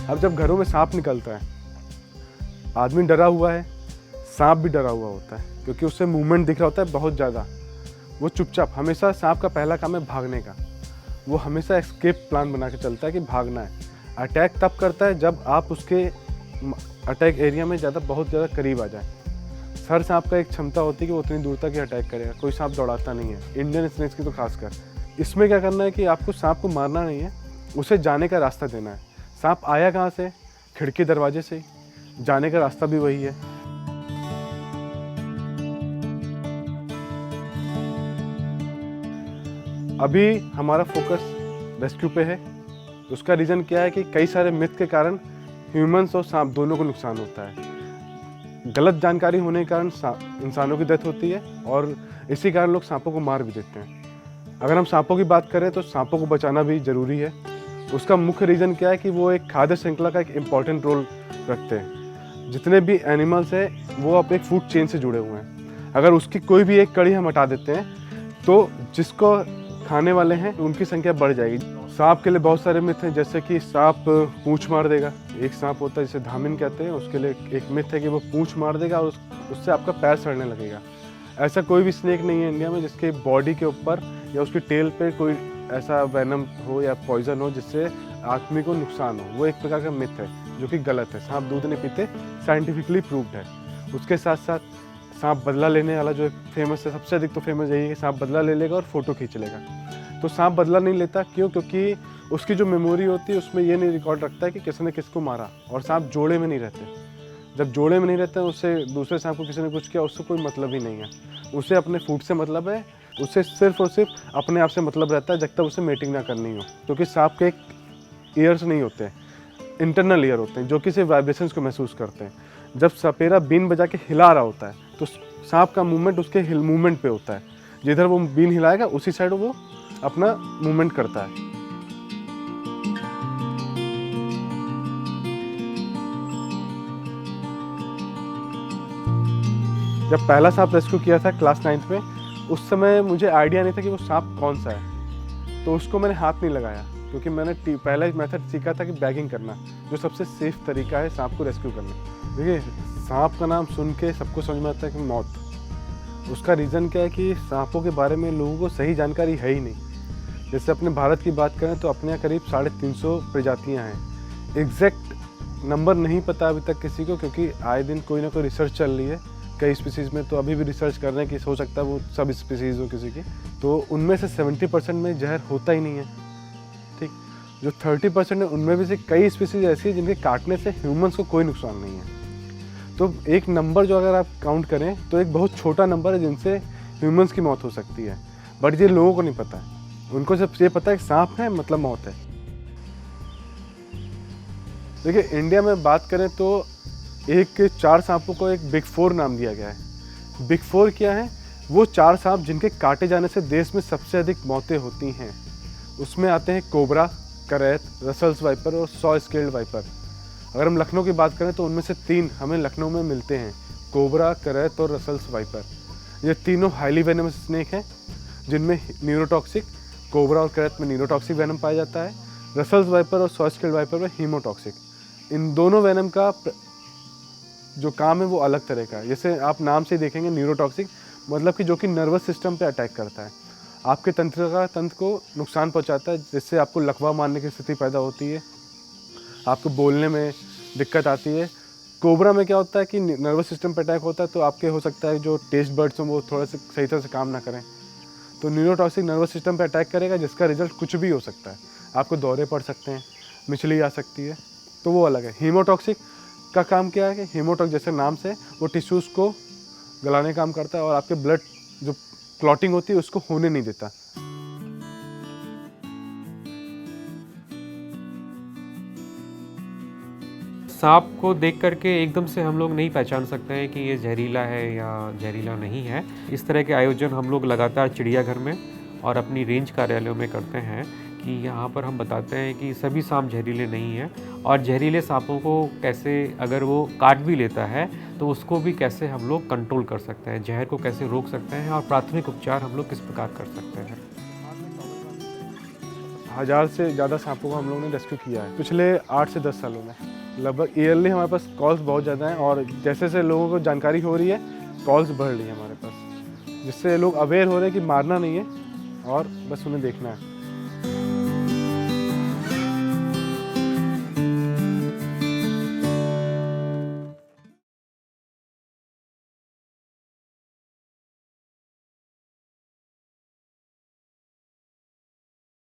अब जब घरों में सांप निकलता है, आदमी डरा हुआ है, सांप भी डरा हुआ होता है क्योंकि उससे मूवमेंट दिख रहा होता है बहुत ज़्यादा। वो चुपचाप, हमेशा सांप का पहला काम है भागने का। वो हमेशा एस्केप प्लान बना के चलता है कि भागना है। अटैक तब करता है जब आप उसके अटैक एरिया में बहुत ज़्यादा करीब आ जाए। हर सांप का एक क्षमता होती है कि वो उतनी दूर तक ही अटैक करेगा, कोई सांप दौड़ाता नहीं है, इंडियन स्नेक्स की तो खासकर। इसमें क्या करना है कि आपको सांप को मारना नहीं है, उसे जाने का रास्ता देना है। सांप आया कहाँ से? खिड़की दरवाजे से, जाने का रास्ता भी वही है। अभी हमारा फोकस रेस्क्यू पे है। उसका रीज़न क्या है कि कई सारे मिथ के कारण ह्यूमंस और सांप दोनों को नुकसान होता है। गलत जानकारी होने के कारण इंसानों की डेथ होती है और इसी कारण लोग सांपों को मार भी देते हैं। अगर हम सांपों की बात करें तो सांपों को बचाना भी ज़रूरी है। उसका मुख्य रीज़न क्या है कि वो एक खाद्य श्रृंखला का एक इम्पॉर्टेंट रोल रखते हैं। जितने भी एनिमल्स हैं वो अब एक फूड चेन से जुड़े हुए हैं। अगर उसकी कोई भी एक कड़ी हम हटा देते हैं तो जिसको खाने वाले हैं उनकी संख्या बढ़ जाएगी। सांप के लिए बहुत सारे मिथ हैं, जैसे कि सांप पूंछ मार देगा। एक सांप होता है जिसे धामिन कहते हैं, उसके लिए एक मिथ है कि वो पूंछ मार देगा और उससे आपका पैर सड़ने लगेगा। ऐसा कोई भी स्नेक नहीं है इंडिया में जिसके बॉडी के ऊपर या उसकी टेल पे कोई ऐसा वेनम हो या पॉइजन हो जिससे आदमी को नुकसान हो। वो एक प्रकार का मिथ है जो कि गलत है। सांप दूध नहीं पीते, साइंटिफिकली प्रूव्ड है। उसके साथ साथ सांप बदला लेने वाला जो एक फेमस है, सबसे अधिक तो फेमस यही है कि सांप बदला ले लेगा और फोटो खींच लेगा। तो सांप बदला नहीं लेता, क्यों? क्योंकि उसकी जो मेमोरी होती है उसमें ये नहीं रिकॉर्ड रखता है कि किसने किसको मारा। और सांप जोड़े में नहीं रहते। जब जोड़े में नहीं रहते हैं उससे दूसरे सांप को किसी ने कुछ किया, उससे कोई मतलब ही नहीं है। उसे अपने फूड से मतलब है, उसे सिर्फ और सिर्फ अपने आप से मतलब रहता है जब तक उसे मेटिंग ना करनी हो। क्योंकि सांप के एक ईयर्स नहीं होते हैं, इंटरनल ईयर होते हैं जो कि सिर्फ वाइब्रेशंस को महसूस करते हैं। जब सपेरा बीन बजा के हिला रहा होता है तो सांप का मूवमेंट उसके मूवमेंट पे होता है। जिधर वो बीन हिलाएगा उसी साइड वो अपना मूवमेंट करता है। जब पहला सांप रेस्क्यू किया था क्लास 9th में, उस समय मुझे आइडिया नहीं था कि वो सांप कौन सा है, तो उसको मैंने हाथ नहीं लगाया क्योंकि मैंने पहला मेथड सीखा था कि बैगिंग करना, जो सबसे सेफ तरीका है सांप को रेस्क्यू करने। देखिए, सांप का नाम सुन के सबको समझ में आता है कि मौत। उसका रीज़न क्या है कि सांपों के बारे में लोगों को सही जानकारी है ही नहीं। जैसे अपने भारत की बात करें तो अपने यहाँ करीब 350 प्रजातियाँ हैं। एग्जैक्ट नंबर नहीं पता अभी तक किसी को, क्योंकि आए दिन कोई ना कोई रिसर्च चल रही है कई स्पीसीज़ में। तो अभी भी रिसर्च कर रहे हैं कि हो सकता है वो सब स्पीसीज़ हो किसी की। तो उनमें से 70% में जहर होता ही नहीं है, ठीक। जो 30% है उनमें भी से कई स्पीसीज़ ऐसी है जिनके काटने से ह्यूमंस को कोई नुकसान नहीं है। तो एक नंबर जो अगर आप काउंट करें तो एक बहुत छोटा नंबर है जिनसे ह्यूमंस की मौत हो सकती है। बट ये लोगों को नहीं पता है। उनको सिर्फ ये पता है कि सांप है मतलब मौत है। देखिए, इंडिया में बात करें तो 4 सांपों को एक बिग 4 नाम दिया गया है। बिग 4 क्या है? वो 4 सांप जिनके काटे जाने से देश में सबसे अधिक मौतें होती हैं। उसमें आते हैं कोबरा, करैत, रसल्स वाइपर और सॉ स्केल्ड वाइपर। अगर हम लखनऊ की बात करें तो उनमें से 3 हमें लखनऊ में मिलते हैं, कोबरा, करैत और रसल्स वाइपर। ये तीनों हाईली वेनमस स्नेक हैं जिनमें न्यूरोटॉक्सिक, कोबरा और करैत में न्यूरोटॉक्सिक वेनम पाया जाता है, रसल्स वाइपर और सॉ स्केल्ड वाइपर में हीमोटॉक्सिक। इन दोनों वेनम का जो काम है वो अलग तरह का है। जैसे आप नाम से ही देखेंगे, न्यूरोटॉक्सिक मतलब कि जो कि नर्वस सिस्टम पे अटैक करता है, आपके तंत्र को नुकसान पहुंचाता है, जिससे आपको लकवा मारने की स्थिति पैदा होती है, आपको बोलने में दिक्कत आती है। कोबरा में क्या होता है कि नर्वस सिस्टम पे अटैक होता है तो आपके हो सकता है जो टेस्ट बर्ड्स हों वो थोड़ा सा सही तरह से काम ना करें। तो न्यूरोटॉक्सिक नर्वस सिस्टम पे अटैक करेगा जिसका रिजल्ट कुछ भी हो सकता है। आपको दौरे पड़ सकते हैं, मिचली आ सकती है, तो वो अलग है। हीमोटॉक्सिक का काम क्या है कि हीमोटॉक्स जैसे नाम से वो टिश्यूज़ को गलाने का काम करता है और आपके ब्लड जो क्लॉटिंग होती है उसको होने नहीं देता। सांप को देख करके एकदम से हम लोग नहीं पहचान सकते हैं कि ये जहरीला है या जहरीला नहीं है। इस तरह के आयोजन हम लोग लगातार चिड़ियाघर में और अपनी रेंज कार्यालयों में करते हैं कि यहाँ पर हम बताते हैं कि सभी सांप जहरीले नहीं हैं और जहरीले सांपों को कैसे, अगर वो काट भी लेता है तो उसको भी कैसे हम लोग कंट्रोल कर सकते हैं, जहर को कैसे रोक सकते हैं और प्राथमिक उपचार हम लोग किस प्रकार कर सकते हैं। 1000 से ज़्यादा सांपों को हम लोगों ने रेस्क्यू किया है पिछले 8 से 10 सालों में। लगभग ईयरली हमारे पास कॉल्स बहुत ज़्यादा हैं और जैसे जैसे लोगों को जानकारी हो रही है कॉल्स बढ़ रही है हमारे पास, जिससे लोग अवेयर हो रहे हैं कि मारना नहीं है और बस उन्हें देखना है।